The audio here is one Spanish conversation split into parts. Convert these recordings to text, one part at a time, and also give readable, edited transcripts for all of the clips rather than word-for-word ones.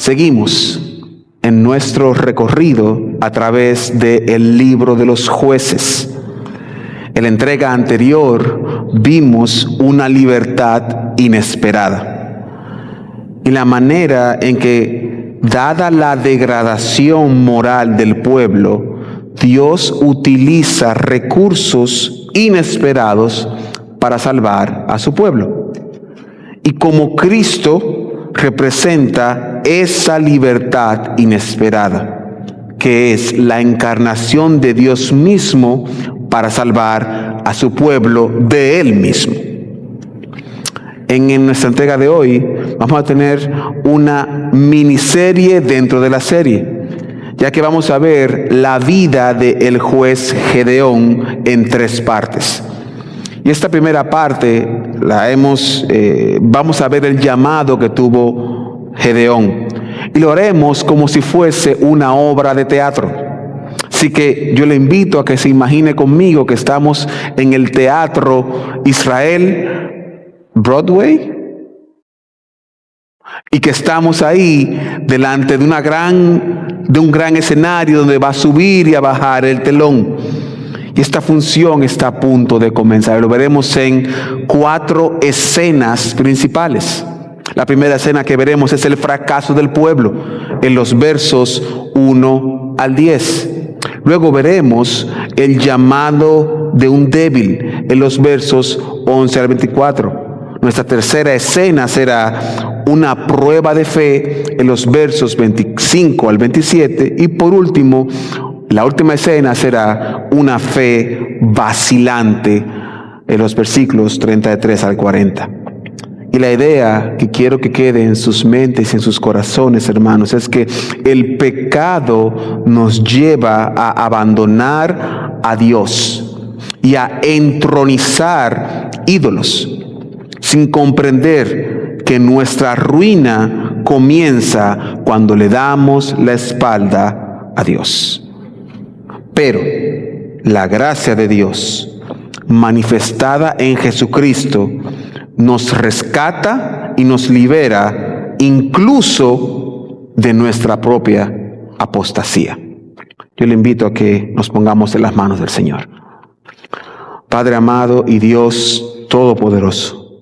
Seguimos en nuestro recorrido a través del libro de los Jueces. En la entrega anterior vimos una libertad inesperada y la manera en que, dada la degradación moral del pueblo, Dios utiliza recursos inesperados para salvar a su pueblo. Y como Cristo representa esa libertad inesperada, que es la encarnación de Dios mismo para salvar a su pueblo de Él mismo. En nuestra entrega de hoy vamos a tener una miniserie dentro de la serie, ya que vamos a ver la vida del juez Gedeón en 3 partes. Y esta primera parte vamos a ver el llamado que tuvo Gedeón. Y lo haremos como si fuese una obra de teatro. Así que yo le invito a que se imagine conmigo que estamos en el Teatro Israel Broadway y que estamos ahí delante de un gran escenario donde va a subir y a bajar el telón. Y esta función está a punto de comenzar. Lo veremos en 4 escenas principales. La primera escena que veremos es el fracaso del pueblo en los versos 1 al 10. Luego veremos el llamado de un débil en los versos 11 al 24. Nuestra tercera escena será una prueba de fe en los versos 25 al 27. Y por último, la última escena será una fe vacilante en los versículos 33 al 40. Y la idea que quiero que quede en sus mentes y en sus corazones, hermanos, es que el pecado nos lleva a abandonar a Dios y a entronizar ídolos, sin comprender que nuestra ruina comienza cuando le damos la espalda a Dios. Pero la gracia de Dios, manifestada en Jesucristo, nos rescata y nos libera incluso de nuestra propia apostasía. Yo le invito a que nos pongamos en las manos del Señor. Padre amado y Dios todopoderoso,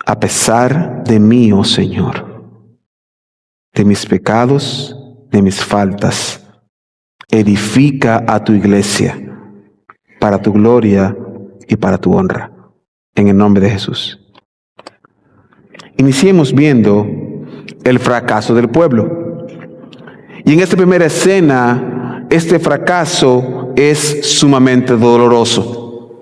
a pesar de mí, oh Señor, de mis pecados, de mis faltas, edifica a tu iglesia para tu gloria y para tu honra. En el nombre de Jesús. Iniciemos viendo el fracaso del pueblo. Y en esta primera escena, este fracaso es sumamente doloroso.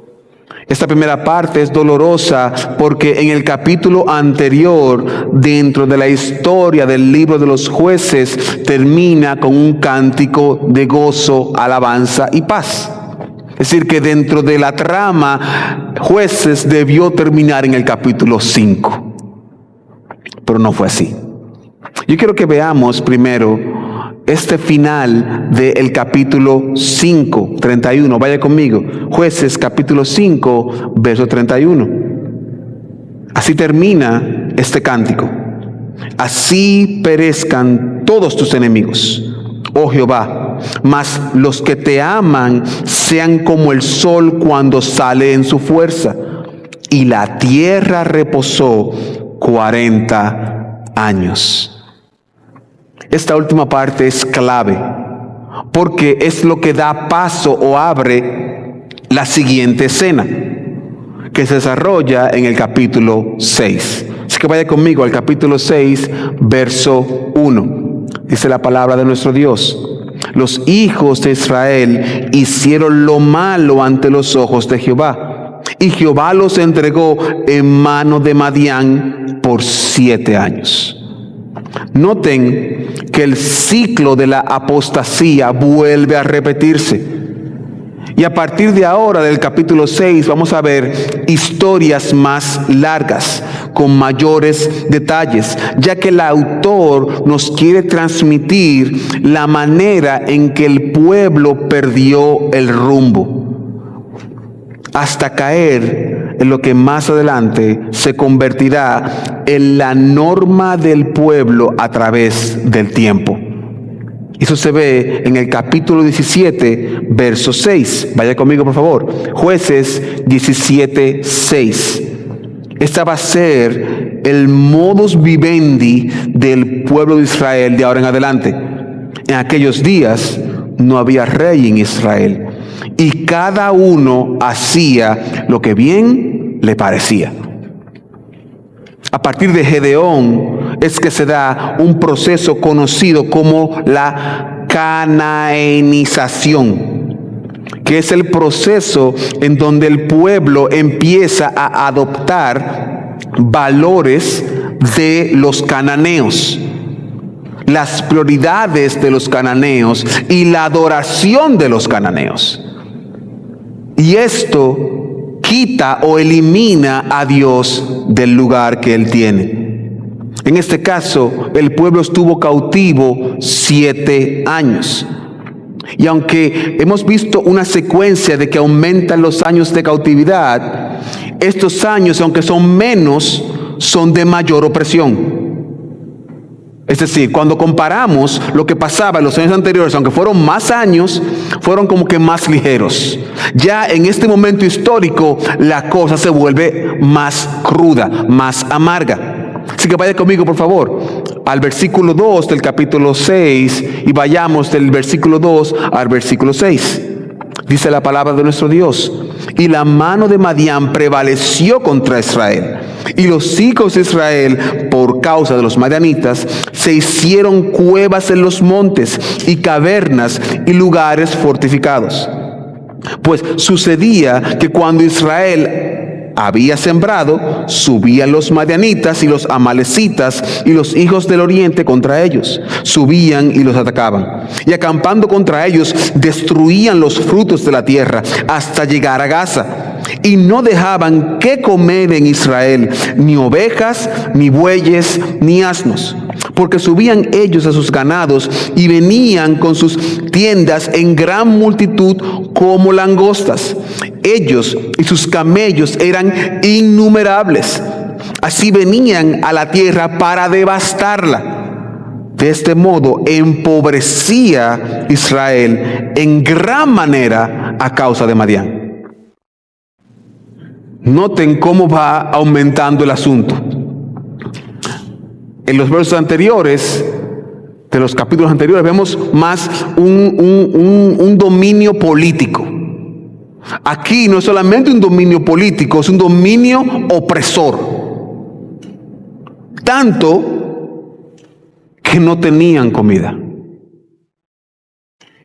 Esta primera parte es dolorosa porque en el capítulo anterior, dentro de la historia del libro de los Jueces, termina con un cántico de gozo, alabanza y paz. Es decir, que dentro de la trama, Jueces debió terminar en el capítulo 5. Pero no fue así. Yo quiero que veamos primero este final del capítulo 5, 31. Vaya conmigo. Jueces capítulo 5, verso 31. Así termina este cántico. Así perezcan todos tus enemigos, oh Jehová, mas los que te aman sean como el sol cuando sale en su fuerza. Y la tierra reposó 40 años. Esta última parte es clave, porque es lo que da paso o abre la siguiente escena, que se desarrolla en el capítulo 6. Así que vaya conmigo al capítulo 6, verso 1. Dice la palabra de nuestro Dios: los hijos de Israel hicieron lo malo ante los ojos de Jehová, y Jehová los entregó en mano de Madián por 7 años. Noten que el ciclo de la apostasía vuelve a repetirse. Y a partir de ahora, del capítulo 6, vamos a ver historias más largas, con mayores detalles, ya que el autor nos quiere transmitir la manera en que el pueblo perdió el rumbo, hasta caer en lo que más adelante se convertirá en la norma del pueblo a través del tiempo. Eso se ve en el capítulo 17, verso 6. Vaya conmigo, por favor. Jueces 17, 6. Esta va a ser el modus vivendi del pueblo de Israel de ahora en adelante. En aquellos días no había rey en Israel y cada uno hacía lo que bien le parecía. A partir de Gedeón es que se da un proceso conocido como la canaanización, que es el proceso en donde el pueblo empieza a adoptar valores de los cananeos, las prioridades de los cananeos y la adoración de los cananeos. Y esto quita o elimina a Dios del lugar que Él tiene. En este caso, el pueblo estuvo cautivo 7 años. Y aunque hemos visto una secuencia de que aumentan los años de cautividad, estos años, aunque son menos, son de mayor opresión. Es decir, cuando comparamos lo que pasaba en los años anteriores, aunque fueron más años, fueron como que más ligeros. Ya en este momento histórico, la cosa se vuelve más cruda, más amarga. Así que vaya conmigo, por favor, al versículo 2 del capítulo 6 y vayamos del versículo 2 al versículo 6. Dice la palabra de nuestro Dios: y la mano de Madián prevaleció contra Israel, y los hijos de Israel, por causa de los madianitas, se hicieron cuevas en los montes y cavernas y lugares fortificados. Pues sucedía que cuando Israel había sembrado, subían los madianitas y los amalecitas y los hijos del oriente contra ellos. Subían y los atacaban. Y acampando contra ellos, destruían los frutos de la tierra hasta llegar a Gaza. Y no dejaban que comer en Israel, ni ovejas, ni bueyes, ni asnos. Porque subían ellos a sus ganados y venían con sus tiendas en gran multitud como langostas. Ellos y sus camellos eran innumerables. Así venían a la tierra para devastarla. De este modo empobrecía Israel en gran manera a causa de Madián. Noten cómo va aumentando el asunto. En los versos anteriores, de los capítulos anteriores, vemos más un dominio político. Aquí no es solamente un dominio político, es un dominio opresor. Tanto que no tenían comida.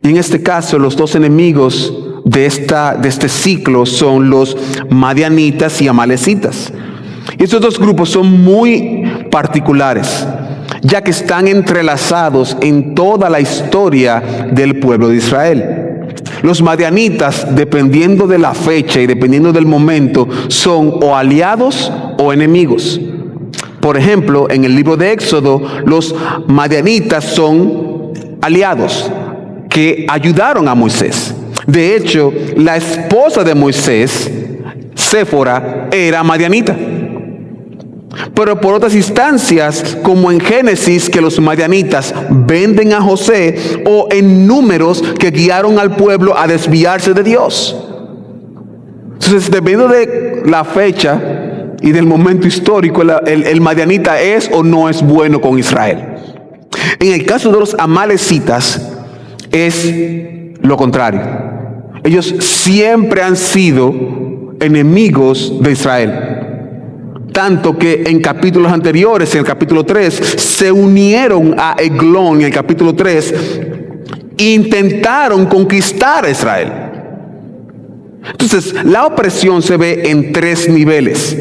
Y en este caso, los dos enemigos de este ciclo son los madianitas y amalecitas. Y estos dos grupos son muy particulares, ya que están entrelazados en toda la historia del pueblo de Israel. Los madianitas, dependiendo de la fecha y dependiendo del momento, son o aliados o enemigos. Por ejemplo, en el libro de Éxodo, los madianitas son aliados que ayudaron a Moisés. De hecho, la esposa de Moisés, Séfora, era madianita. Pero por otras instancias, como en Génesis, que los madianitas venden a José, o en Números, que guiaron al pueblo a desviarse de Dios. Entonces, dependiendo de la fecha y del momento histórico, el madianita es o no es bueno con Israel. En el caso de los amalecitas, es lo contrario. Ellos siempre han sido enemigos de Israel. Tanto que en capítulos anteriores, en el capítulo 3, se unieron a Eglón en el capítulo 3, intentaron conquistar a Israel. Entonces, la opresión se ve en 3 niveles.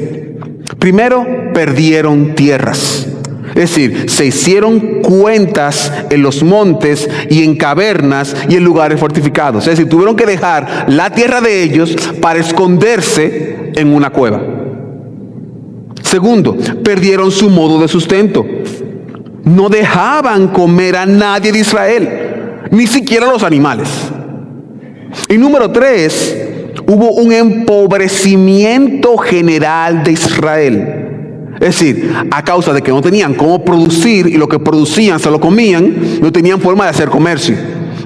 Primero, perdieron tierras. Es decir, se hicieron cuentas en los montes y en cavernas y en lugares fortificados. Es decir, tuvieron que dejar la tierra de ellos para esconderse en una cueva. Segundo, perdieron su modo de sustento. No dejaban comer a nadie de Israel, ni siquiera a los animales. Y número 3, hubo un empobrecimiento general de Israel. Es decir, a causa de que no tenían cómo producir y lo que producían se lo comían, no tenían forma de hacer comercio.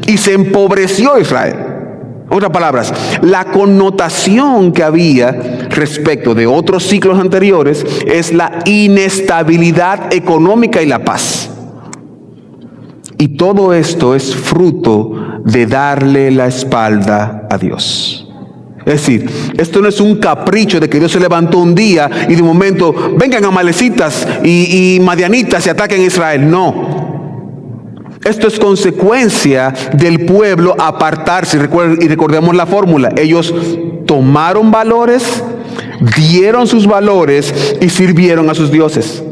Y se empobreció Israel. En otras palabras, la connotación que había respecto de otros ciclos anteriores es la inestabilidad económica y la paz. Y todo esto es fruto de darle la espalda a Dios. Es decir, esto no es un capricho de que Dios se levantó un día y de momento vengan amalecitas y madianitas y ataquen a Israel. No. Esto es consecuencia del pueblo apartarse. Y recordemos la fórmula. Ellos tomaron valores, dieron sus valores y sirvieron a sus dioses.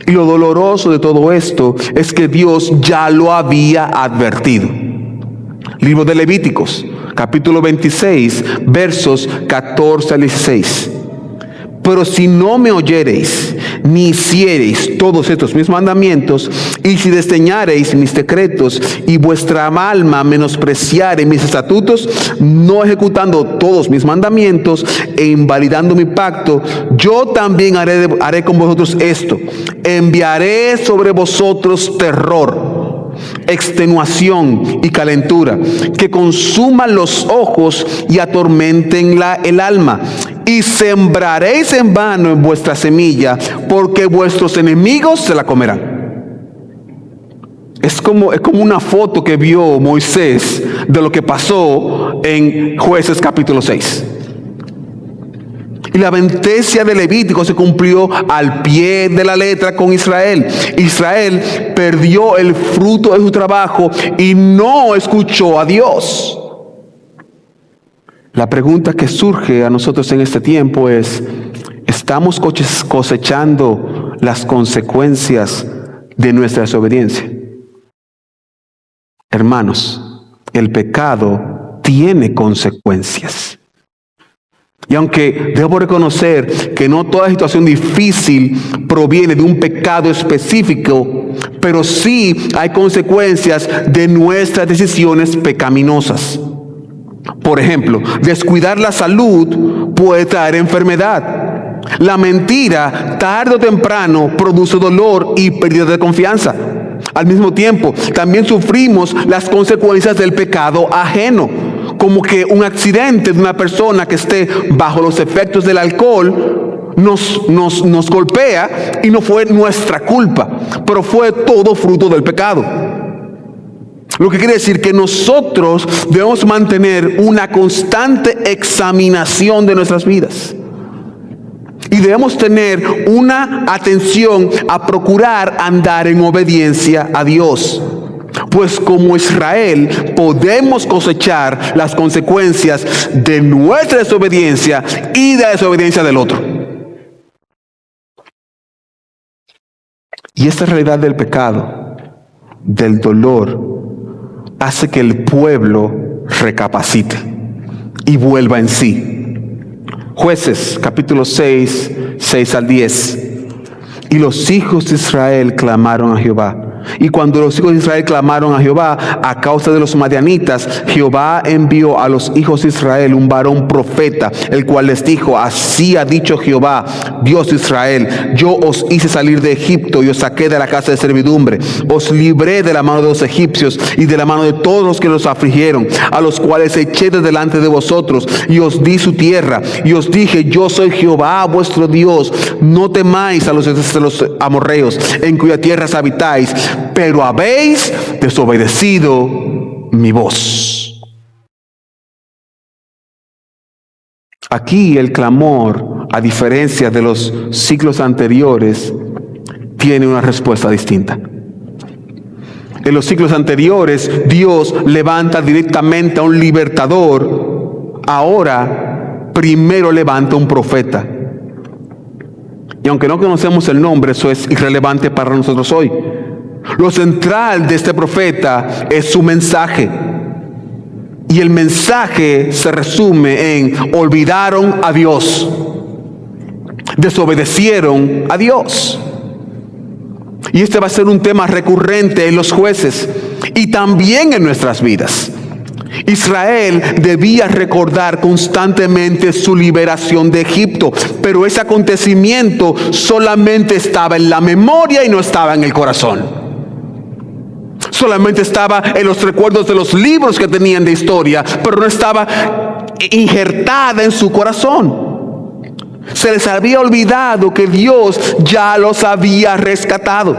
Y lo doloroso de todo esto es que Dios ya lo había advertido. Libro de Levíticos, capítulo 26, versos 14 al 16. Pero si no me oyereis, ni hiciereis todos estos mis mandamientos, y si desdeñareis mis decretos, y vuestra alma menospreciare mis estatutos, no ejecutando todos mis mandamientos, e invalidando mi pacto, yo también haré con vosotros esto: enviaré sobre vosotros terror, extenuación y calentura, que consuman los ojos y atormenten el alma. Y sembraréis en vano en vuestra semilla, porque vuestros enemigos se la comerán. Es como una foto que vio Moisés de lo que pasó en Jueces capítulo 6. Y la advertencia de Levítico se cumplió al pie de la letra con Israel. Israel perdió el fruto de su trabajo y no escuchó a Dios. La pregunta que surge a nosotros en este tiempo es: ¿estamos cosechando las consecuencias de nuestra desobediencia? Hermanos, el pecado tiene consecuencias. Y aunque debo reconocer que no toda situación difícil proviene de un pecado específico, pero sí hay consecuencias de nuestras decisiones pecaminosas. Por ejemplo, descuidar la salud puede traer enfermedad. La mentira, tarde o temprano, produce dolor y pérdida de confianza. Al mismo tiempo, también sufrimos las consecuencias del pecado ajeno, como que un accidente de una persona que esté bajo los efectos del alcohol nos golpea y no fue nuestra culpa, pero fue todo fruto del pecado. Lo que quiere decir que nosotros debemos mantener una constante examinación de nuestras vidas. Y debemos tener una atención a procurar andar en obediencia a Dios. Pues como Israel podemos cosechar las consecuencias de nuestra desobediencia y de la desobediencia del otro. Y esta realidad del pecado, del dolor, hace que el pueblo recapacite y vuelva en sí. Jueces, capítulo 6, 6 al 10. Y los hijos de Israel clamaron a Jehová. Y cuando los hijos de Israel clamaron a Jehová a causa de los madianitas, Jehová envió a los hijos de Israel un varón profeta, el cual les dijo: así ha dicho Jehová, Dios de Israel: yo os hice salir de Egipto y os saqué de la casa de servidumbre, os libré de la mano de los egipcios y de la mano de todos los que los afligieron, a los cuales eché de delante de vosotros, y os di su tierra, y os dije: yo soy Jehová vuestro Dios, no temáis a los amorreos, en cuya tierra habitáis, pero habéis desobedecido mi voz. Aquí el clamor, a diferencia de los siglos anteriores, tiene una respuesta distinta. En los siglos anteriores, Dios levanta directamente a un libertador. Ahora, primero levanta un profeta. Y aunque no conocemos el nombre, eso es irrelevante para nosotros hoy. Lo central de este profeta es su mensaje. Y el mensaje se resume en: olvidaron a Dios, desobedecieron a Dios. Y este va a ser un tema recurrente en los jueces y también en nuestras vidas. Israel debía recordar constantemente su liberación de Egipto, pero ese acontecimiento solamente estaba en la memoria y no estaba en el corazón. Solamente estaba en los recuerdos de los libros que tenían de historia, pero no estaba injertada en su corazón. Se les había olvidado que Dios ya los había rescatado.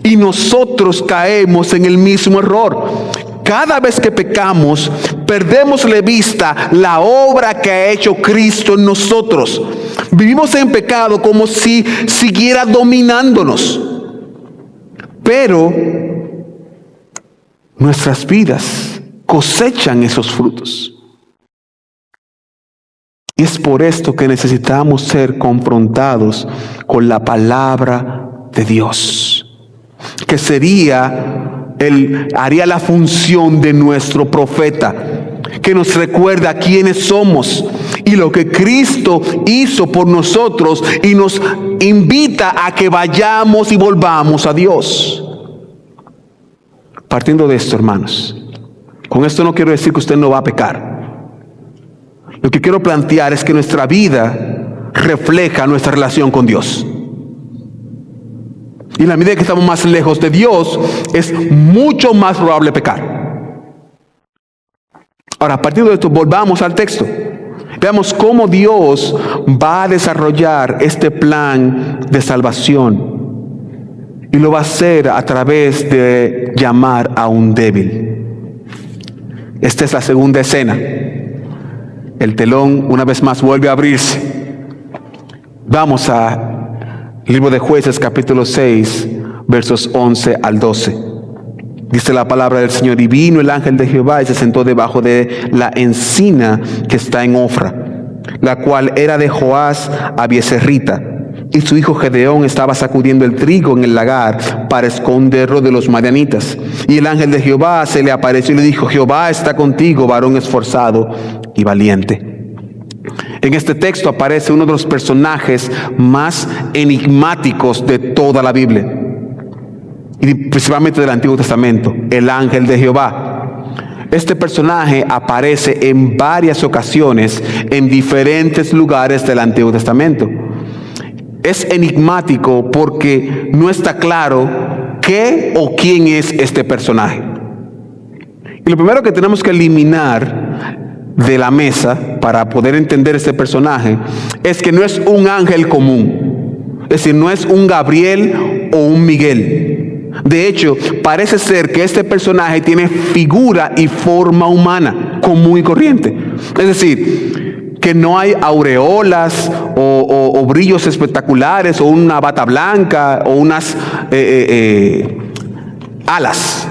Y nosotros caemos en el mismo error. Cada vez que pecamos, perdemos de vista la obra que ha hecho Cristo en nosotros. Vivimos en pecado como si siguiera dominándonos. Pero nuestras vidas cosechan esos frutos. Y es por esto que necesitamos ser confrontados con la palabra de Dios, que haría la función de nuestro profeta, que nos recuerda quiénes somos y lo que Cristo hizo por nosotros, y nos invita a que vayamos y volvamos a Dios. Partiendo de esto, hermanos, con esto no quiero decir que usted no va a pecar. Lo que quiero plantear es que nuestra vida refleja nuestra relación con Dios. Y en la medida que estamos más lejos de Dios, es mucho más probable pecar. Ahora, a partir de esto, volvamos al texto. Veamos cómo Dios va a desarrollar este plan de salvación. Y lo va a hacer a través de llamar a un débil. Esta es la segunda escena. El telón una vez más vuelve a abrirse. Vamos a Libro de Jueces, capítulo 6, versos 11 al 12. Dice la palabra del Señor: y vino el ángel de Jehová y se sentó debajo de la encina que está en Ofra, la cual era de Joás Abieserrita. Y su hijo Gedeón estaba sacudiendo el trigo en el lagar para esconderlo de los madianitas. Y el ángel de Jehová se le apareció y le dijo: Jehová está contigo, varón esforzado y valiente. En este texto aparece uno de los personajes más enigmáticos de toda la Biblia, y principalmente del Antiguo Testamento, el ángel de Jehová. Este personaje aparece en varias ocasiones en diferentes lugares del Antiguo Testamento. Es enigmático porque no está claro qué o quién es este personaje. Y lo primero que tenemos que eliminar de la mesa para poder entender este personaje es que no es un ángel común. Es decir, no es un Gabriel o un Miguel. De hecho, parece ser que este personaje tiene figura y forma humana, común y corriente. Es decir, que no hay aureolas o brillos espectaculares o una bata blanca o unas alas.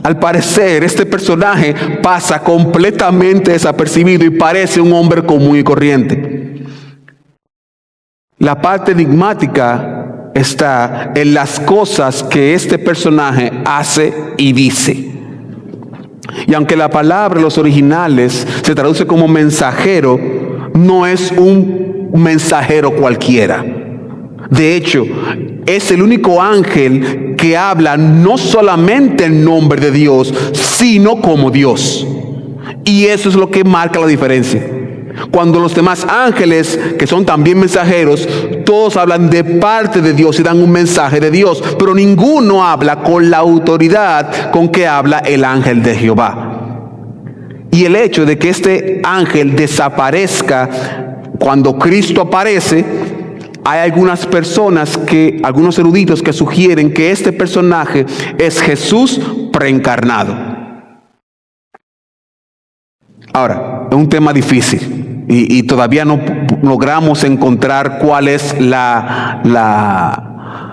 Al parecer, este personaje pasa completamente desapercibido y parece un hombre común y corriente. La parte enigmática está en las cosas que este personaje hace y dice. Y aunque la palabra en los originales se traduce como mensajero, no es un mensajero cualquiera. De hecho, es el único ángel que habla no solamente en nombre de Dios, sino como Dios. Y eso es lo que marca la diferencia. Cuando los demás ángeles, que son también mensajeros, todos hablan de parte de Dios y dan un mensaje de Dios, pero ninguno habla con la autoridad con que habla el ángel de Jehová. Y el hecho de que este ángel desaparezca cuando Cristo aparece, hay algunas personas, algunos eruditos que sugieren que este personaje es Jesús preencarnado. Ahora, es un tema difícil y todavía no logramos encontrar cuál es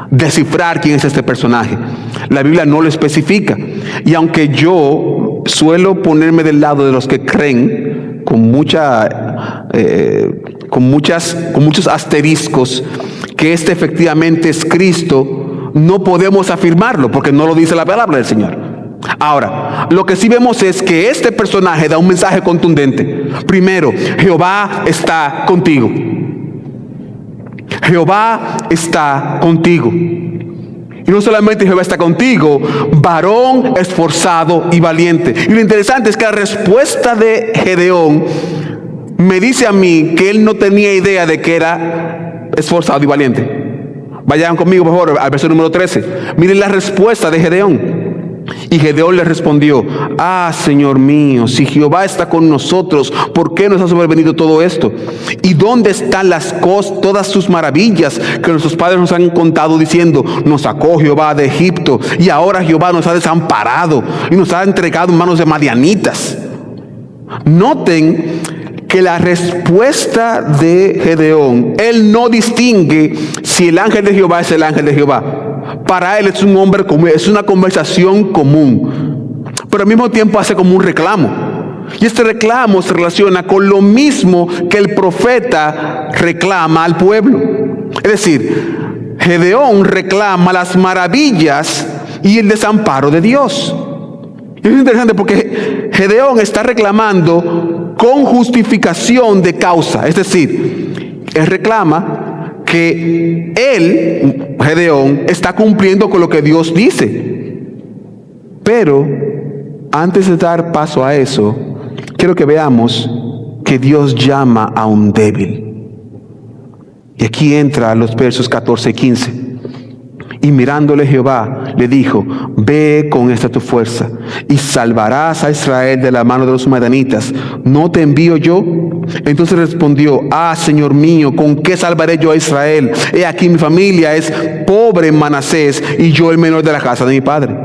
descifrar quién es este personaje. La Biblia no lo especifica. Y aunque yo suelo ponerme del lado de los que creen con muchos asteriscos que este efectivamente es Cristo, no podemos afirmarlo porque no lo dice la palabra del Señor. Ahora, lo que sí vemos es que este personaje da un mensaje contundente. Primero, Jehová está contigo. Jehová está contigo. Y no solamente Jehová está contigo, varón esforzado y valiente. Y lo interesante es que la respuesta de Gedeón me dice a mí que él no tenía idea de que era esforzado y valiente. Vayan conmigo, por favor, al verso número 13. Miren la respuesta de Gedeón. Y Gedeón le respondió: Señor mío, si Jehová está con nosotros, ¿por qué nos ha sobrevenido todo esto? ¿Y dónde están todas sus maravillas que nuestros padres nos han contado, diciendo: nos sacó Jehová de Egipto, y ahora Jehová nos ha desamparado y nos ha entregado en manos de madianitas? Noten que la respuesta de Gedeón, él no distingue si el ángel de Jehová es el ángel de Jehová. Para él es un hombre común, es una conversación común, pero al mismo tiempo hace como un reclamo. Y este reclamo se relaciona con lo mismo que el profeta reclama al pueblo. Es decir, Gedeón reclama las maravillas y el desamparo de Dios. Y es interesante porque Gedeón está reclamando con justificación de causa. Es decir, él reclama que él, Gedeón, está cumpliendo con lo que Dios dice. Pero antes de dar paso a eso, quiero que veamos que Dios llama a un débil. Y aquí entra los versos 14 y 15. Y mirándole Jehová, le dijo: ve con esta tu fuerza, y salvarás a Israel de la mano de los madianitas. ¿No te envío yo? Entonces respondió: Señor mío, ¿con qué salvaré yo a Israel? He aquí mi familia es pobre en Manasés, y yo el menor de la casa de mi padre.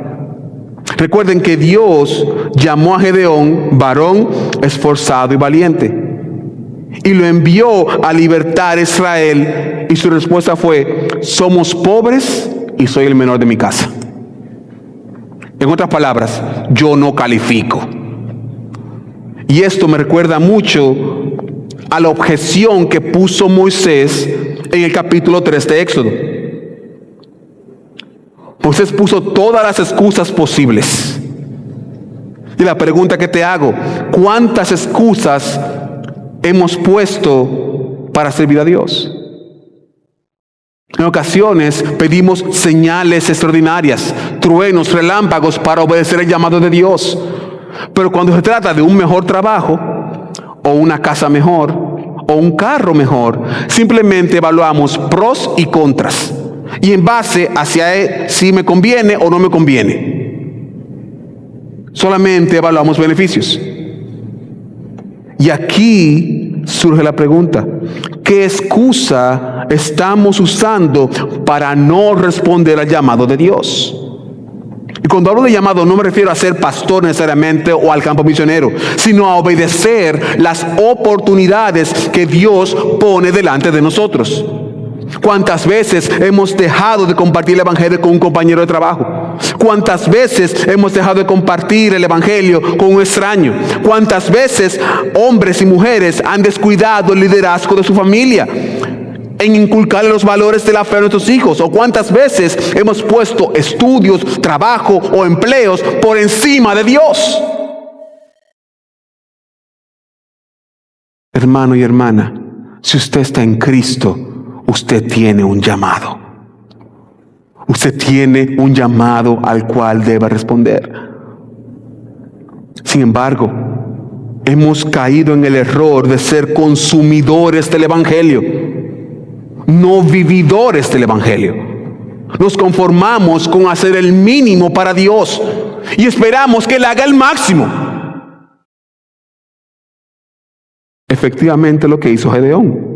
Recuerden que Dios llamó a Gedeón varón esforzado y valiente, y lo envió a libertar a Israel, y su respuesta fue: somos pobres y soy el menor de mi casa. En otras palabras, yo no califico. Y esto me recuerda mucho a la objeción que puso Moisés en el capítulo 3 de Éxodo. Moisés puso todas las excusas posibles. Y la pregunta que te hago: ¿cuántas excusas hemos puesto para servir a Dios? En ocasiones pedimos señales extraordinarias, truenos, relámpagos para obedecer el llamado de Dios. Pero cuando se trata de un mejor trabajo, o una casa mejor, o un carro mejor, simplemente evaluamos pros y contras. Y en base hacia si me conviene o no me conviene, solamente evaluamos beneficios. Y aquí surge la pregunta: ¿qué excusa estamos usando para no responder al llamado de Dios? Y cuando hablo de llamado, no me refiero a ser pastor necesariamente o al campo misionero, sino a obedecer las oportunidades que Dios pone delante de nosotros. ¿Cuántas veces hemos dejado de compartir el evangelio con un compañero de trabajo? ¿Cuántas veces hemos dejado de compartir el evangelio con un extraño? ¿Cuántas veces hombres y mujeres han descuidado el liderazgo de su familia en inculcarle los valores de la fe a nuestros hijos? ¿O cuántas veces hemos puesto estudios, trabajo o empleos por encima de Dios? Hermano y hermana, si usted está en Cristo, usted tiene un llamado. Usted tiene un llamado al cual debe responder. Sin embargo, hemos caído en el error de ser consumidores del evangelio, no vividores del evangelio. Nos conformamos con hacer el mínimo para Dios y esperamos que Él haga el máximo. Efectivamente, lo que hizo Gedeón.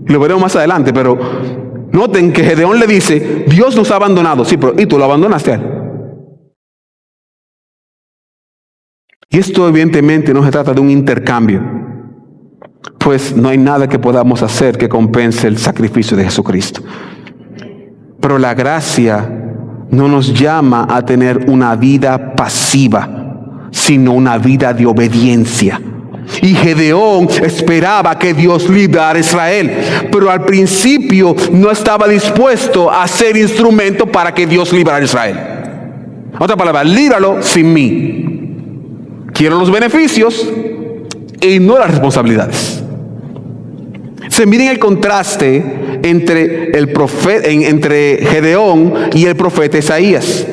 Y lo veremos más adelante, pero noten que Gedeón le dice: Dios nos ha abandonado. Sí, pero ¿y tú lo abandonaste a Él? Y esto evidentemente no se trata de un intercambio, pues no hay nada que podamos hacer que compense el sacrificio de Jesucristo. Pero la gracia no nos llama a tener una vida pasiva, sino una vida de obediencia. Y Gedeón esperaba que Dios librara a Israel, pero al principio no estaba dispuesto a ser instrumento para que Dios librara a Israel. Otra palabra: líbralo sin mí. Quiero los beneficios e ignoro las responsabilidades. Se miren el contraste entre entre Gedeón y el profeta Isaías.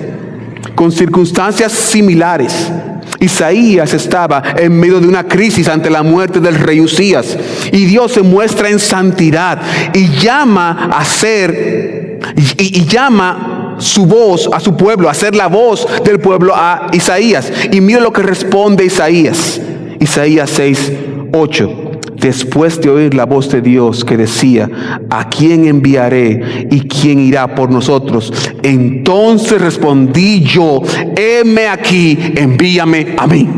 Con circunstancias similares, Isaías estaba en medio de una crisis ante la muerte del rey Usías, y Dios se muestra en santidad y llama a ser y llama su voz a su pueblo, a ser la voz del pueblo a Isaías. Y mira lo que responde Isaías 6:8. Después de oír la voz de Dios que decía: ¿a quién enviaré y quién irá por nosotros? Entonces respondí yo: heme aquí, envíame a mí.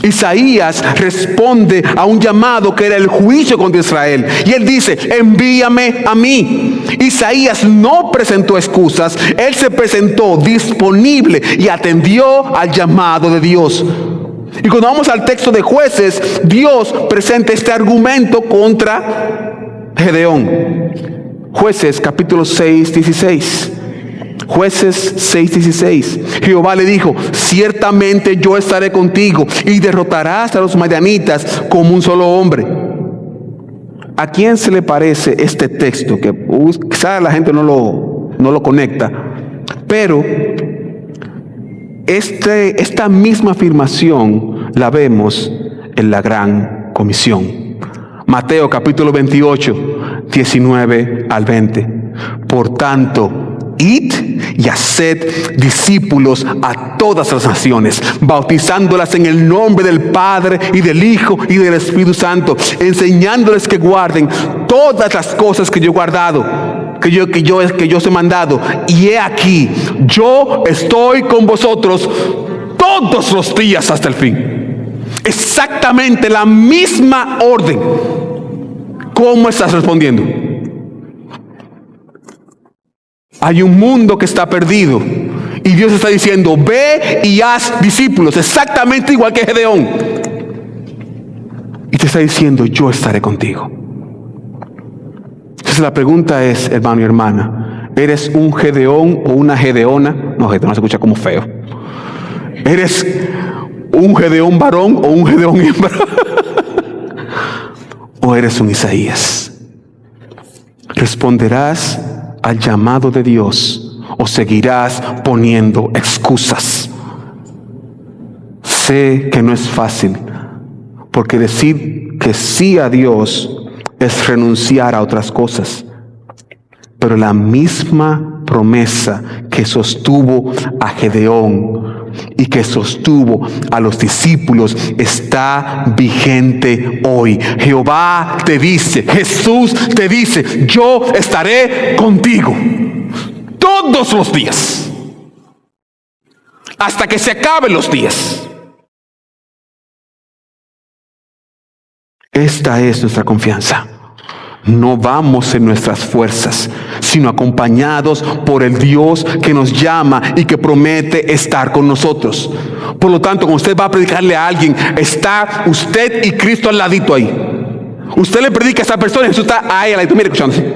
Isaías responde a un llamado que era el juicio contra Israel, y él dice: envíame a mí. Isaías no presentó excusas, él se presentó disponible y atendió al llamado de Dios. Y cuando vamos al texto de Jueces, Dios presenta este argumento contra Gedeón. Jueces capítulo 6:16. Jueces 6:16. Jehová le dijo: ciertamente yo estaré contigo y derrotarás a los madianitas como un solo hombre. ¿A quién se le parece este texto? Que quizá la gente no lo conecta, pero esta misma afirmación la vemos en la Gran Comisión. Mateo capítulo 28, 19 al 20. Por tanto, id y haced discípulos a todas las naciones, bautizándolas en el nombre del Padre y del Hijo y del Espíritu Santo, enseñándoles que guarden todas las cosas que yo he guardado, que yo os he mandado. Y he aquí, yo estoy con vosotros todos los días hasta el fin. Exactamente la misma orden. ¿Cómo estás respondiendo? Hay un mundo que está perdido y Dios está diciendo: ve y haz discípulos, exactamente igual que Gedeón. Y te está diciendo: yo estaré contigo. Entonces la pregunta es, hermano y hermana, ¿eres un Gedeón o una Gedeona? No, Gedeón se escucha como feo. ¿Eres un Gedeón varón o un Gedeón hembra? ¿O eres un Isaías? ¿Responderás al llamado de Dios o seguirás poniendo excusas? Sé que no es fácil, porque decir que sí a Dios es renunciar a otras cosas. Pero la misma promesa que sostuvo a Gedeón y que sostuvo a los discípulos está vigente hoy. Jehová te dice, Jesús te dice: yo estaré contigo todos los días, hasta que se acaben los días. Esta es nuestra confianza. No vamos en nuestras fuerzas, sino acompañados por el Dios que nos llama y que promete estar con nosotros. Por lo tanto, cuando usted va a predicarle a alguien, está usted y Cristo al ladito ahí. Usted le predica a esa persona y Jesús está ahí al ladito, mire, escuchándose.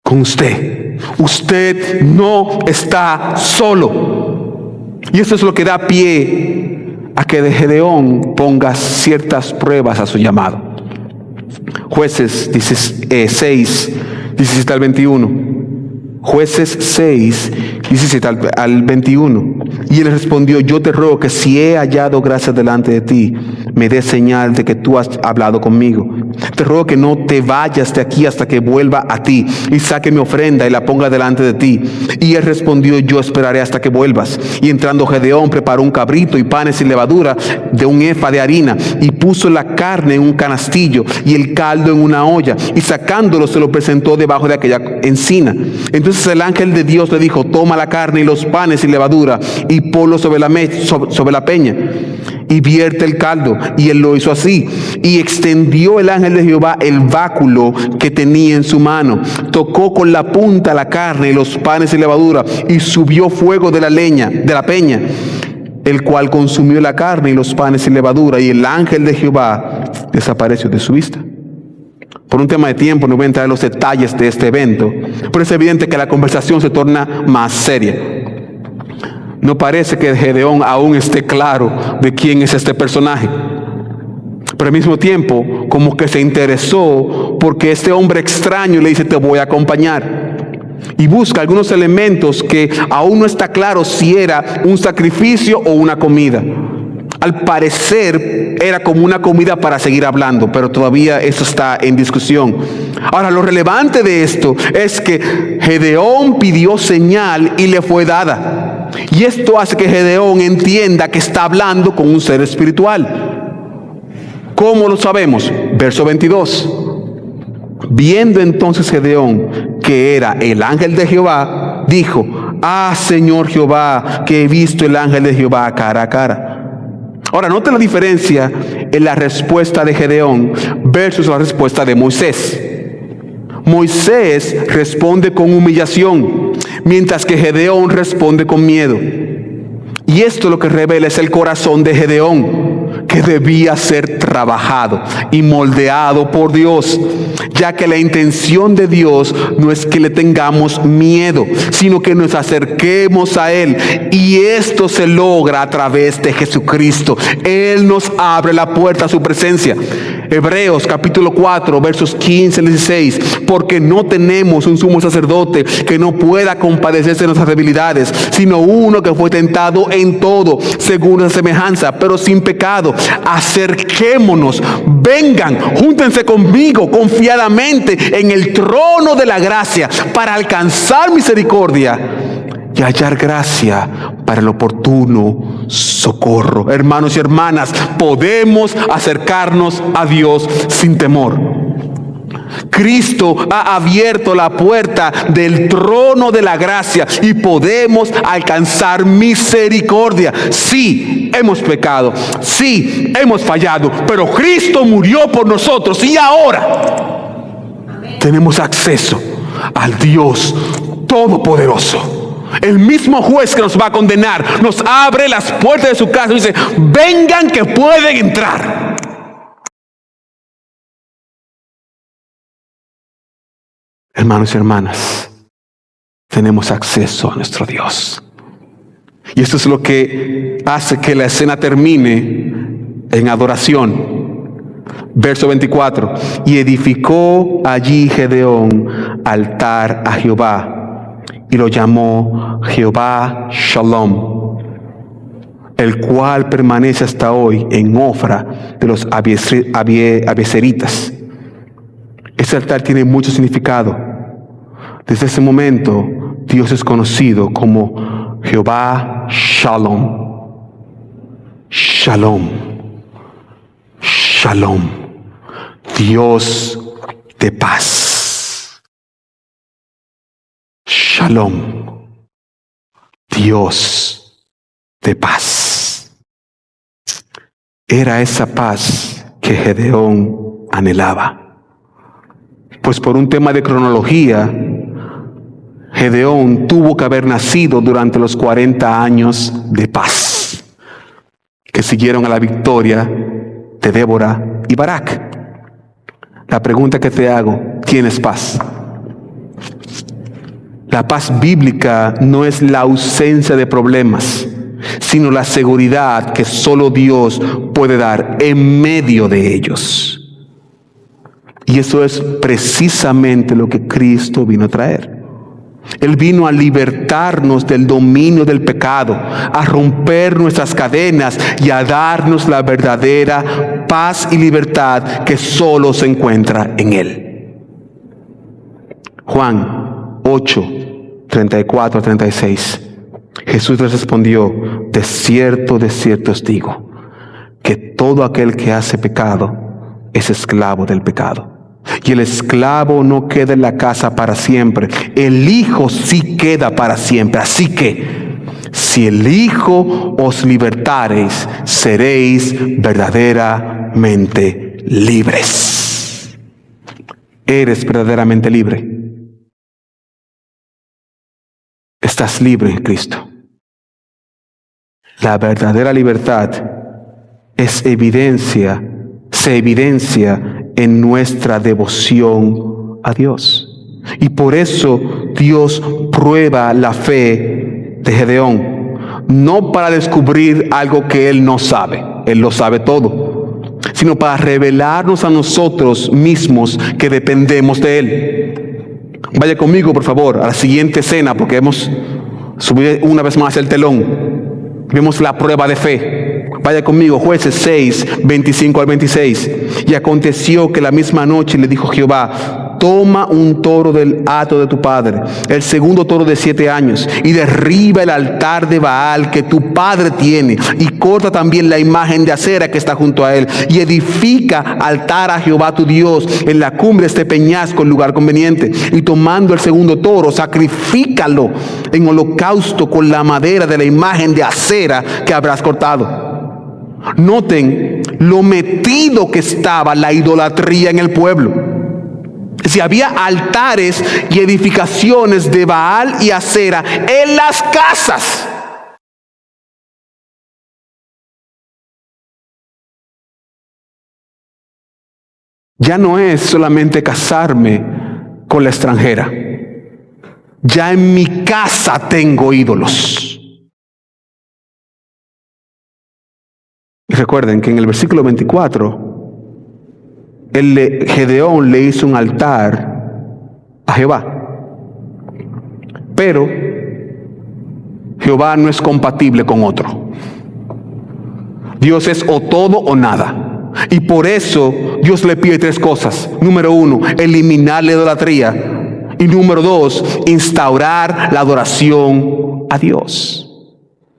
Con usted. Usted no está solo. Y eso es lo que da pie a que de Gedeón ponga ciertas pruebas a su llamado. Jueces 6, 17 al 21. Jueces 6, 17 al 21. Y él respondió: yo te ruego que si he hallado gracia delante de ti, me des señal de que tú has hablado conmigo. Te ruego que no te vayas de aquí hasta que vuelva a ti y saque mi ofrenda y la ponga delante de ti. Y él respondió: yo esperaré hasta que vuelvas. Y entrando Gedeón, preparó un cabrito y panes sin levadura de un efa de harina, y puso la carne en un canastillo y el caldo en una olla, y sacándolo se lo presentó debajo de aquella encina. Entonces el ángel de Dios le dijo: toma la carne y los panes sin levadura y ponlo sobre la peña y vierte el caldo. Y él lo hizo así. Y extendió el ángel de Jehová el báculo que tenía en su mano, tocó con la punta la carne y los panes sin levadura, y subió fuego de la peña, el cual consumió la carne y los panes sin levadura, y el ángel de Jehová desapareció de su vista. Por un tema de tiempo no voy a entrar en los detalles de este evento, pero es evidente que la conversación se torna más seria. No parece que Gedeón aún esté claro de quién es este personaje. pero al mismo tiempo como que se interesó porque este hombre extraño le dice: te voy a acompañar. Y busca algunos elementos que aún no está claro si era un sacrificio o una comida. Al parecer era como una comida para seguir hablando, pero todavía eso está en discusión. Ahora, lo relevante de esto es que Gedeón pidió señal y le fue dada. Y esto hace que Gedeón entienda que está hablando con un ser espiritual. ¿Cómo lo sabemos? Verso 22. Viendo entonces Gedeón que era el ángel de Jehová, dijo: ah, Señor Jehová, que he visto el ángel de Jehová cara a cara. Ahora, noten la diferencia en la respuesta de Gedeón versus la respuesta de Moisés. Moisés responde con humillación, mientras que Gedeón responde con miedo. Y esto lo que revela es el corazón de Gedeón, que debía ser trabajado y moldeado por Dios, ya que la intención de Dios no es que le tengamos miedo, sino que nos acerquemos a Él, y esto se logra a través de Jesucristo. Él nos abre la puerta a su presencia. Hebreos capítulo 4 versos 15 al 16, porque no tenemos un sumo sacerdote que no pueda compadecerse de nuestras debilidades, sino uno que fue tentado en todo según la semejanza, pero sin pecado. Acerquémonos, vengan, júntense conmigo confiadamente en el trono de la gracia para alcanzar misericordia y hallar gracia para el oportuno socorro. Hermanos y hermanas, podemos acercarnos a Dios sin temor. Cristo ha abierto la puerta del trono de la gracia y podemos alcanzar misericordia. Sí, hemos pecado, sí, hemos fallado, pero Cristo murió por nosotros y ahora tenemos acceso al Dios Todopoderoso. El mismo juez que nos va a condenar nos abre las puertas de su casa y dice: vengan que pueden entrar. Hermanos y hermanas, tenemos acceso a nuestro Dios. Y esto es lo que hace que la escena termine en adoración. Verso 24. Y edificó allí Gedeón altar a Jehová, y lo llamó Jehová Shalom, el cual permanece hasta hoy en Ofra de los abiezeritas. Ese altar tiene mucho significado. Desde ese momento, Dios es conocido como Jehová Shalom. Shalom. Shalom. Dios de paz. Shalom. Dios de paz. Era esa paz que Gedeón anhelaba. Pues por un tema de cronología, Gedeón tuvo que haber nacido durante los 40 años de paz que siguieron a la victoria de Débora y Barak. La pregunta que te hago: ¿tienes paz? La paz bíblica no es la ausencia de problemas, sino la seguridad que solo Dios puede dar en medio de ellos. Y eso es precisamente lo que Cristo vino a traer. Él vino a libertarnos del dominio del pecado, a romper nuestras cadenas y a darnos la verdadera paz y libertad que solo se encuentra en Él. Juan 8, 34 a 36. Jesús les respondió: de cierto os digo, que todo aquel que hace pecado es esclavo del pecado. Y el esclavo no queda en la casa para siempre, el Hijo sí queda para siempre. Así que, si el Hijo os libertareis, seréis verdaderamente libres. ¿Eres verdaderamente libre? Estás libre en Cristo. La verdadera libertad se evidencia en nuestra devoción a Dios. Y por eso Dios prueba la fe de Gedeón, no para descubrir algo que él no sabe. Él lo sabe todo. sino para revelarnos a nosotros mismos que dependemos de Él. Vaya conmigo, por favor, a la siguiente escena, porque hemos subido una vez más el telón. Vemos la prueba de fe. Vaya conmigo, Jueces 6, 25 al 26. Y aconteció que la misma noche le dijo Jehová: toma un toro del hato de tu padre, el segundo toro de 7 años, y derriba el altar de Baal que tu padre tiene, y corta también la imagen de acera que está junto a él, y edifica altar a Jehová tu Dios en la cumbre de este peñasco, en lugar conveniente. Y tomando el segundo toro, sacrifícalo en holocausto con la madera de la imagen de acera que habrás cortado. Noten lo metido que estaba la idolatría en el pueblo. Si había altares y edificaciones de Baal y Acera en las casas. Ya no es solamente casarme con la extranjera. Ya en mi casa tengo ídolos. Y recuerden que en el versículo 24, Gedeón le hizo un altar a Jehová. Pero Jehová no es compatible con otro. Dios es o todo o nada. Y por eso Dios le pide 3 cosas. Número 1, eliminar la idolatría. Y número 2, instaurar la adoración a Dios.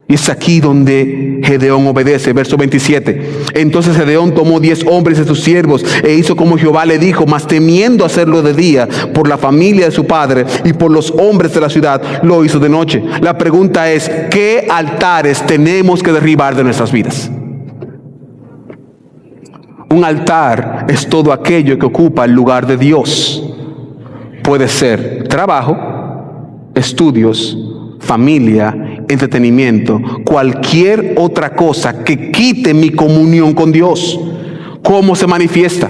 Y es aquí donde Gedeón obedece. Verso 27. Entonces Gedeón tomó 10 hombres de sus siervos e hizo como Jehová le dijo, mas temiendo hacerlo de día por la familia de su padre y por los hombres de la ciudad, lo hizo de noche. La pregunta es, ¿qué altares tenemos que derribar de nuestras vidas? Un altar es todo aquello que ocupa el lugar de Dios. Puede ser trabajo, estudios, familia, entretenimiento, cualquier otra cosa que quite mi comunión con Dios. ¿Cómo se manifiesta?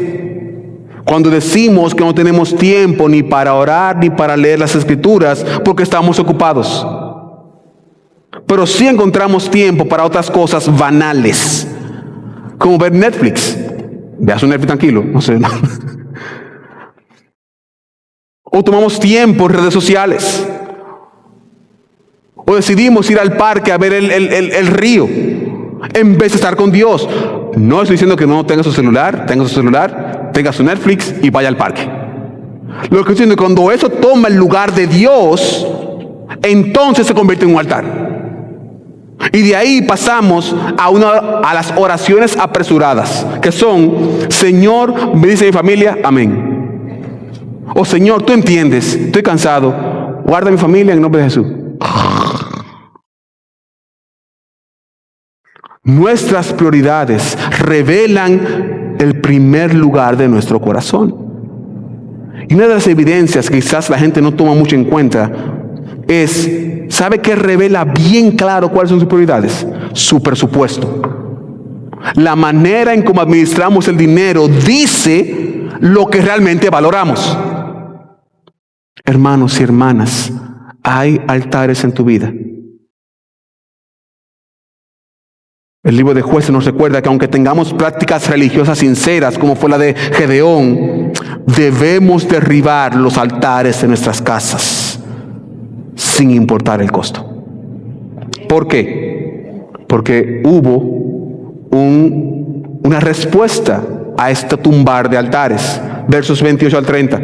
Cuando decimos que no tenemos tiempo ni para orar ni para leer las Escrituras porque estamos ocupados. Pero sí encontramos tiempo para otras cosas banales, como ver Netflix. Veas un Netflix tranquilo, no sé. O tomamos tiempo en redes sociales. O decidimos ir al parque a ver el río en vez de estar con Dios. No estoy diciendo que no tenga su celular, tenga su Netflix y vaya al parque. Lo que estoy diciendo es que cuando eso toma el lugar de Dios, entonces se convierte en un altar. Y de ahí pasamos a las oraciones apresuradas, que son: Señor, bendice mi familia, amén. O Señor, tú entiendes, estoy cansado, guarda mi familia en el nombre de Jesús. Nuestras prioridades revelan el primer lugar de nuestro corazón. Y una de las evidencias que quizás la gente no toma mucho en cuenta es, ¿sabe qué revela bien claro cuáles son sus prioridades? Su presupuesto. La manera en cómo administramos el dinero dice lo que realmente valoramos. Hermanos y hermanas, hay altares en tu vida. El libro de Jueces nos recuerda que aunque tengamos prácticas religiosas sinceras, como fue la de Gedeón, debemos derribar los altares de nuestras casas, sin importar el costo. ¿Por qué? Porque hubo una respuesta a este tumbar de altares. Versos 28 al 30.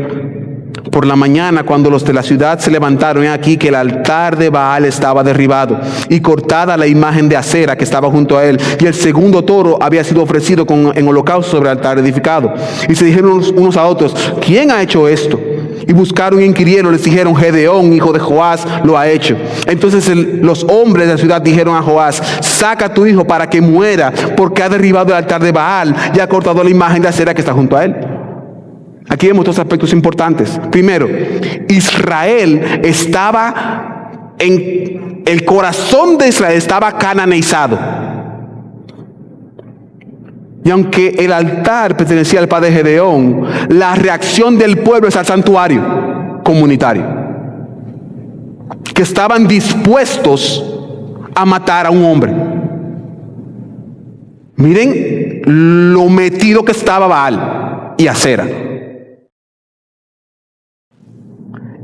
Por la mañana, cuando los de la ciudad se levantaron, he aquí que el altar de Baal estaba derribado y cortada la imagen de acera que estaba junto a él, y el segundo toro había sido ofrecido en holocausto sobre el altar edificado. Y se dijeron unos a otros: ¿quién ha hecho esto? Y buscaron y inquirieron, les dijeron: Gedeón, hijo de Joás, lo ha hecho. Entonces los hombres de la ciudad dijeron a Joás: saca a tu hijo para que muera, porque ha derribado el altar de Baal y ha cortado la imagen de acera que está junto a él. Aquí vemos dos aspectos importantes. Primero, Israel estaba el corazón de Israel estaba cananeizado. Y aunque el altar pertenecía al padre Gedeón, la reacción del pueblo es al santuario comunitario, que estaban dispuestos a matar a un hombre. Miren lo metido que estaba Baal y Acera.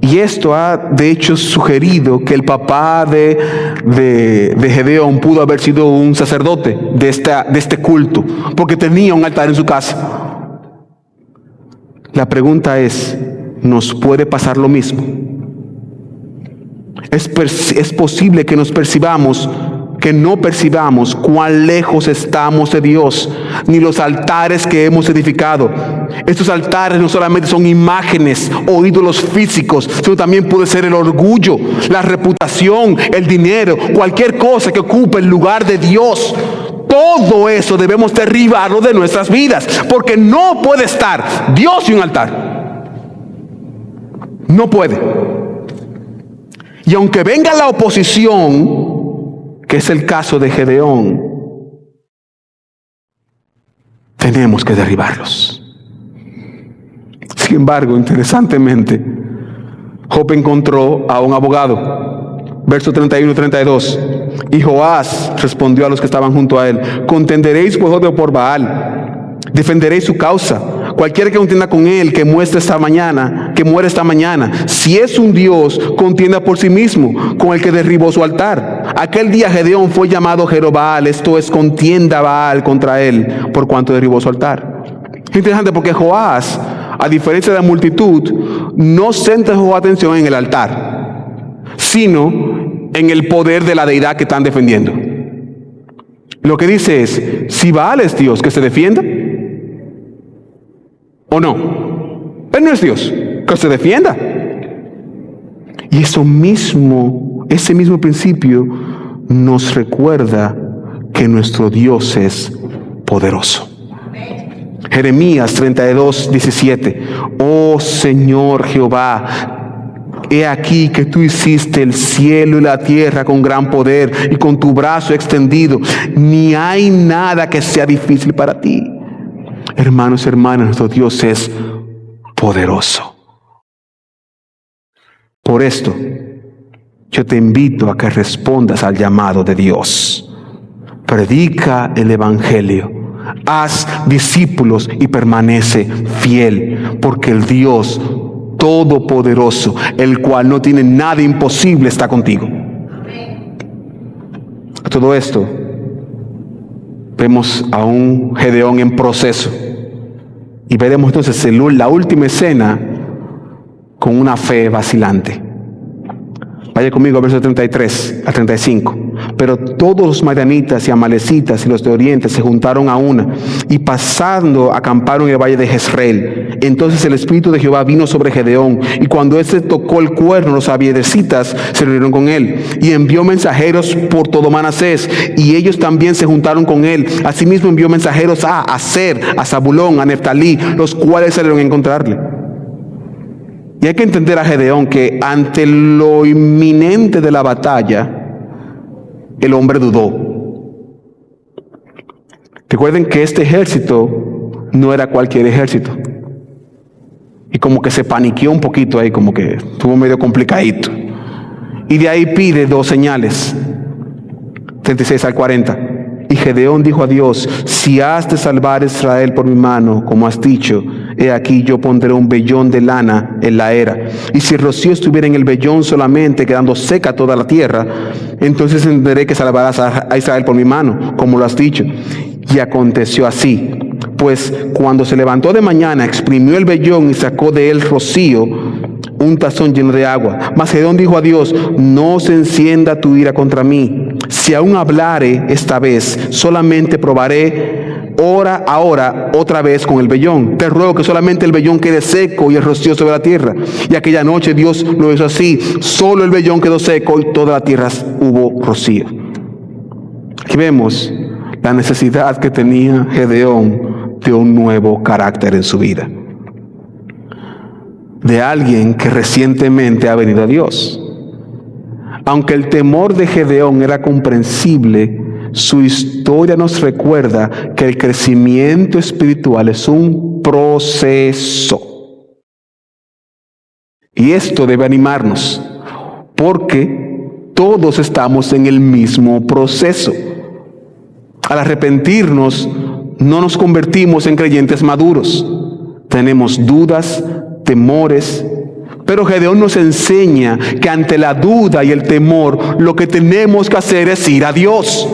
Y esto ha de hecho sugerido que el papá de Gedeón pudo haber sido un sacerdote de este culto, porque tenía un altar en su casa. La pregunta es, ¿nos puede pasar lo mismo? Es posible que no percibamos cuán lejos estamos de Dios, ni los altares que hemos edificado. Estos altares no solamente son imágenes o ídolos físicos, sino también puede ser el orgullo, la reputación, el dinero, cualquier cosa que ocupe el lugar de Dios. Todo eso debemos derribarlo de nuestras vidas, porque no puede estar Dios y un altar. No puede. Y aunque venga la oposición, que es el caso de Gedeón, tenemos que derribarlos. Sin embargo, interesantemente, Job encontró a un abogado. Verso 31 y 32. Y Joás respondió a los que estaban junto a él: contenderéis vosotros por Baal, defenderéis su causa. Cualquiera que contienda con él, que muera esta mañana. Si es un Dios, contienda por sí mismo con el que derribó su altar. Aquel día Gedeón fue llamado Jerobbaal, esto es, contienda Baal contra él, por cuanto derribó su altar. Es interesante porque Joás, a diferencia de la multitud, no centra su atención en el altar, sino en el poder de la deidad que están defendiendo. Lo que dice es, si Baal es Dios, que se defienda, ¿o no? Él no es Dios, que se defienda. Y ese mismo principio nos recuerda que nuestro Dios es poderoso. Jeremías 32, 17. Oh Señor Jehová, he aquí que tú hiciste el cielo y la tierra con gran poder y con tu brazo extendido. Ni hay nada que sea difícil para ti. Hermanos y hermanas, nuestro Dios es poderoso. Por esto, yo te invito a que respondas al llamado de Dios. Predica el Evangelio. Haz discípulos y permanece fiel, porque el Dios Todopoderoso, el cual no tiene nada imposible, está contigo. A todo esto, vemos a un Gedeón en proceso. Y veremos entonces la última escena con una fe vacilante. Vaya conmigo a versos 33 a 35. Pero todos los madianitas y amalecitas y los de oriente se juntaron a una, y pasando acamparon en el valle de Jezreel. Entonces el Espíritu de Jehová vino sobre Gedeón, y cuando éste tocó el cuerno, los abiezritas se reunieron con él, y envió mensajeros por todo Manasés, y ellos también se juntaron con él. Asimismo envió mensajeros a Aser, a Zabulón, a Neftalí, los cuales salieron a encontrarle. Y hay que entender a Gedeón que ante lo inminente de la batalla, el hombre dudó. Recuerden que este ejército no era cualquier ejército. Y como que se paniqueó un poquito ahí, como que estuvo medio complicadito. Y de ahí pide dos señales. 36 al 40. Y Gedeón dijo a Dios: si has de salvar a Israel por mi mano, como has dicho, he aquí yo pondré un vellón de lana en la era. Y si el rocío estuviera en el vellón solamente, quedando seca toda la tierra, entonces entenderé que salvarás a Israel por mi mano, como lo has dicho. Y aconteció así. Pues cuando se levantó de mañana, exprimió el vellón y sacó de él rocío, un tazón lleno de agua. Mas Gedeón dijo a Dios: no se encienda tu ira contra mí. Si aún hablare esta vez, solamente probaré ahora otra vez con el vellón. Te ruego que solamente el vellón quede seco y el rocío sobre la tierra. Y aquella noche Dios lo hizo así. Solo el vellón quedó seco y toda la tierra hubo rocío. Aquí vemos la necesidad que tenía Gedeón de un nuevo carácter en su vida. De alguien que recientemente ha venido a Dios. Aunque el temor de Gedeón era comprensible, su historia nos recuerda que el crecimiento espiritual es un proceso. Y esto debe animarnos, porque todos estamos en el mismo proceso. Al arrepentirnos, no nos convertimos en creyentes maduros. Tenemos dudas, temores, pero Gedeón nos enseña que ante la duda y el temor, lo que tenemos que hacer es ir a Dios.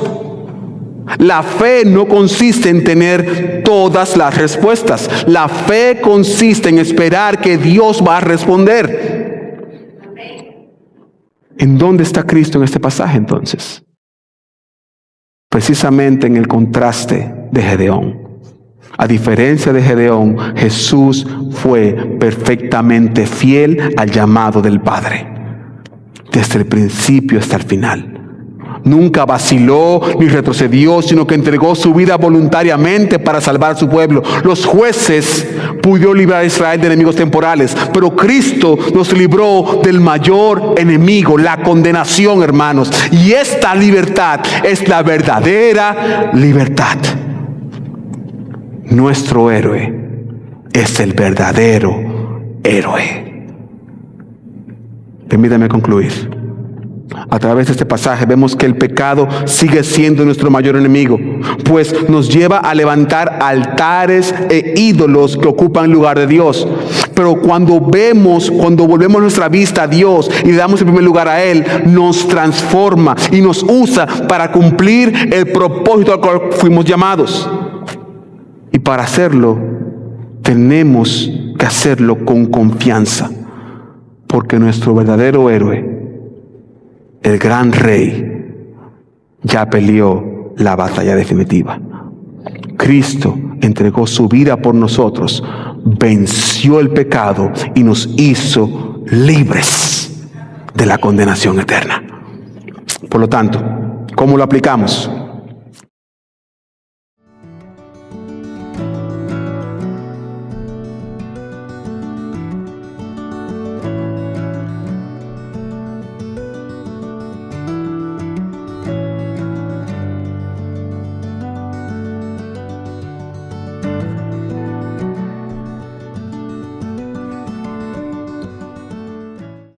La fe no consiste en tener todas las respuestas. La fe consiste en esperar que Dios va a responder. ¿En dónde está Cristo en este pasaje entonces? Precisamente en el contraste de Gedeón. A diferencia de Gedeón, Jesús fue perfectamente fiel al llamado del Padre, desde el principio hasta el final. Nunca vaciló ni retrocedió, sino que entregó su vida voluntariamente para salvar a su pueblo. Los jueces pudieron librar a Israel de enemigos temporales, pero Cristo nos libró del mayor enemigo, la condenación, hermanos. Y esta libertad es la verdadera libertad. Nuestro héroe es el verdadero héroe. Permítame concluir. A través de este pasaje vemos que el pecado sigue siendo nuestro mayor enemigo, pues nos lleva a levantar altares e ídolos que ocupan lugar de Dios. Pero cuando volvemos nuestra vista a Dios y le damos el primer lugar a Él, nos transforma y nos usa para cumplir el propósito al cual fuimos llamados. Y para hacerlo, tenemos que hacerlo con confianza, porque nuestro verdadero héroe, el gran rey, ya peleó la batalla definitiva. Cristo entregó su vida por nosotros, venció el pecado y nos hizo libres de la condenación eterna. Por lo tanto, ¿cómo lo aplicamos?